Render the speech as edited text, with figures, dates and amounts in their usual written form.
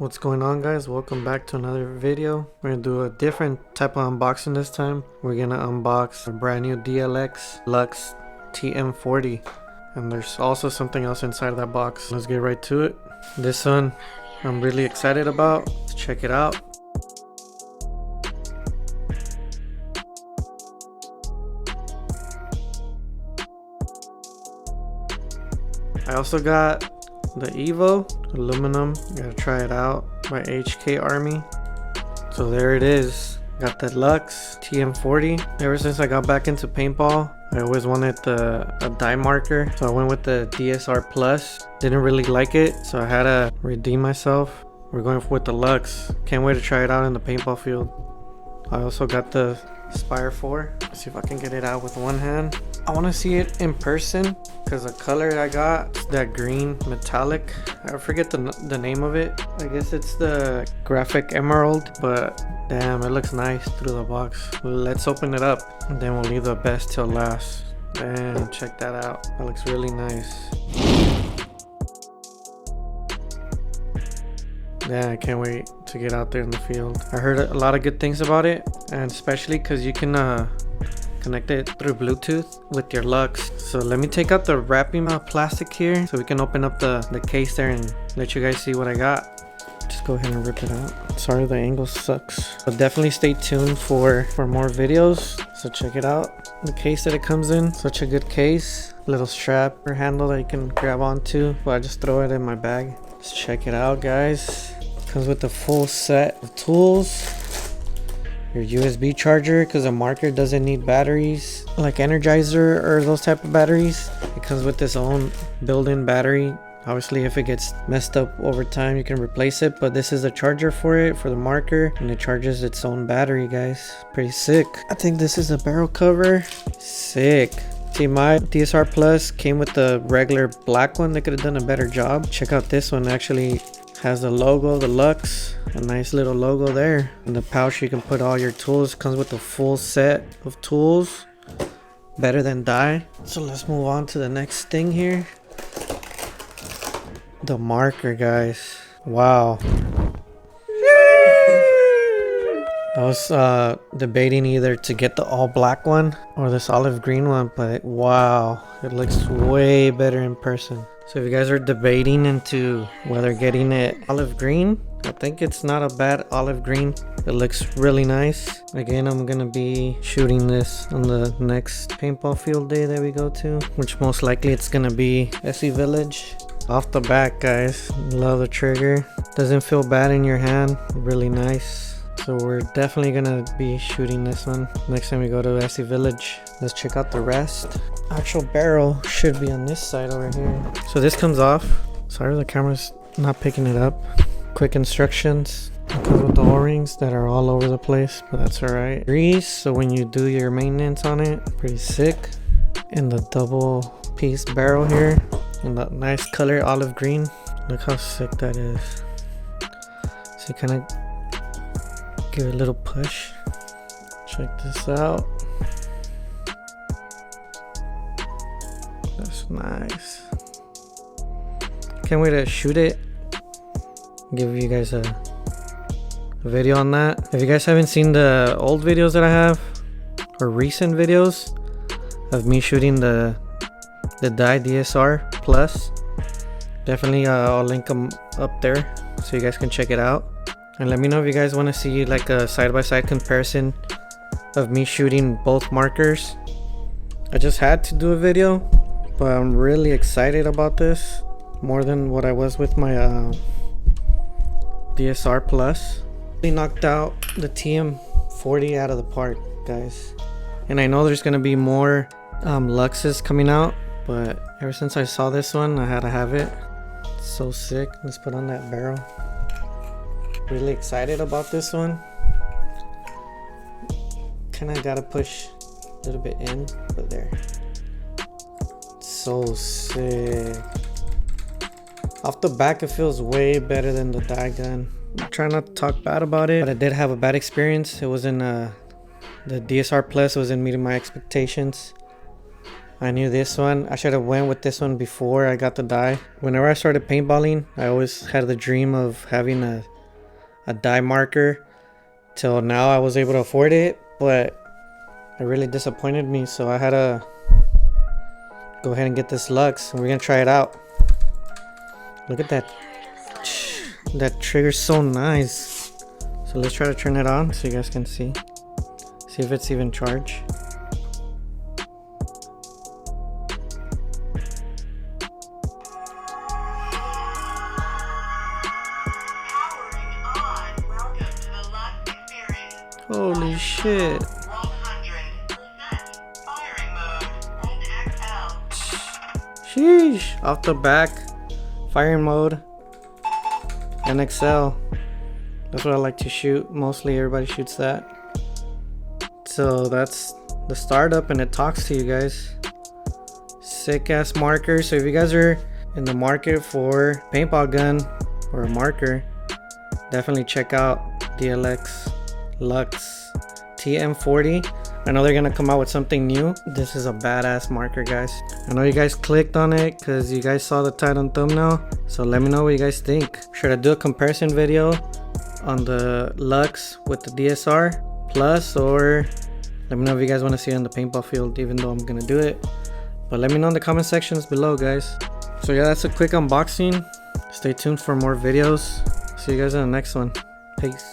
What's going on, guys? Welcome back to another video. We're gonna do a different type of unboxing this time. We're gonna unbox a brand new DLX Luxe Tm40, and there's also something else inside of that box. Let's get right to it. This one I'm really excited about. Let's check it out. I also got the Evo aluminum. Gotta try it out by HK Army. So there it is. Got the Luxe Tm40. Ever since I got back into paintball, I always wanted a dye marker, so I went with the DSR Plus. Didn't really like it, so I had to redeem myself. We're going with the Luxe. Can't wait to try it out in the paintball field. I also got the Spire 4. Let's see if I can get it out with one hand. I want to see it in person because the color I got is that green metallic. I forget the name of it. I guess it's the graphic emerald, but damn, it looks nice through the box. Let's open it up and then we'll leave the best till last. Damn, check that out. That looks really nice. Yeah, I can't wait to get out there in the field. I heard a lot of good things about it, and especially because you can connect it through Bluetooth with your Luxe. So let me take out the wrapping plastic here so we can open up the case there and let you guys see what I got. Just go ahead and rip it out. Sorry, the angle sucks. But definitely stay tuned for more videos. So check it out. The case that it comes in, such a good case. Little strap or handle that you can grab onto, but I just throw it in my bag. Let's check it out, guys. Comes with the full set of tools. Your USB charger, because a marker doesn't need batteries like Energizer or those type of batteries. It comes with its own built-in battery. Obviously, if it gets messed up over time, you can replace it, but this is the charger for it, for the marker, and it charges its own battery, guys. Pretty sick. I think this is a barrel cover. Sick. See, my DSR Plus came with the regular black one. They could have done a better job. Check out this one. Actually has the logo, the Luxe, a nice little logo there. In the pouch you can put all your tools. Comes with a full set of tools, better than dye. So let's move on to the next thing here. The marker, guys. Wow. I was debating either to get the all black one or this olive green one, but wow, it looks way better in person. So if you guys are debating into whether getting it olive green, I think it's not a bad olive green. It looks really nice. Again, I'm gonna be shooting this on the next paintball field day that we go to, which most likely it's gonna be SE Village. Off the back, guys, love the trigger. Doesn't feel bad in your hand, really nice. So we're definitely gonna be shooting this one next time we go to SE Village. Let's check out the rest. Actual barrel should be on this side over here. So this comes off. Sorry, the camera's not picking it up. Quick instructions. It comes with the O-rings that are all over the place, but that's alright. Grease, so when you do your maintenance on it, pretty sick. And the double piece barrel here, and that nice color olive green. Look how sick that is. So you kind of give it a little push. Check this out. That's nice. Can't wait to shoot it. Give you guys a video on that. If you guys haven't seen the old videos that I have, or recent videos of me shooting the dye DSR Plus, definitely I'll link them up there so you guys can check it out. And let me know if you guys want to see like a side-by-side comparison of me shooting both markers. I just had to do a video, but I'm really excited about this, more than what I was with my DSR Plus. We knocked out the Tm40 out of the park, guys. And I know there's gonna be more Luxes coming out, but ever since I saw this one, I had to have it. It's so sick. Let's put on that barrel. Really excited about this one. Kinda gotta push a little bit in, but there. So sick. Off the back, it feels way better than the dye gun. I'm trying not to talk bad about it, but I did have a bad experience. It wasn't the DSR Plus wasn't meeting my expectations. I knew this one. I should have went with this one before I got the dye. Whenever I started paintballing, I always had the dream of having a a dye marker. Till now I was able to afford it, but it really disappointed me, so I had to go ahead and get this Luxe, and we're gonna try it out. Look at that. That trigger's so nice. So let's try to turn it on so you guys can see. See if it's even charged. Holy shit. 100% firing mode and XL. Sheesh. Off the back, firing mode and XL. That's what I like to shoot. Mostly everybody shoots that. So that's the startup, and it talks to you guys. Sick ass marker. So if you guys are in the market for paintball gun or a marker, definitely check out DLX Luxe Tm40. I know they're gonna come out with something new. This is a badass marker, guys. I know you guys clicked on it because you guys saw the title and thumbnail, so let me know what you guys think. Should I do a comparison video on the Luxe with the DSR Plus, or let me know if you guys want to see it in the paintball field, even though I'm gonna do it. But let me know in the comment sections below, guys. So yeah, that's a quick unboxing. Stay tuned for more videos. See you guys in the next one. Peace.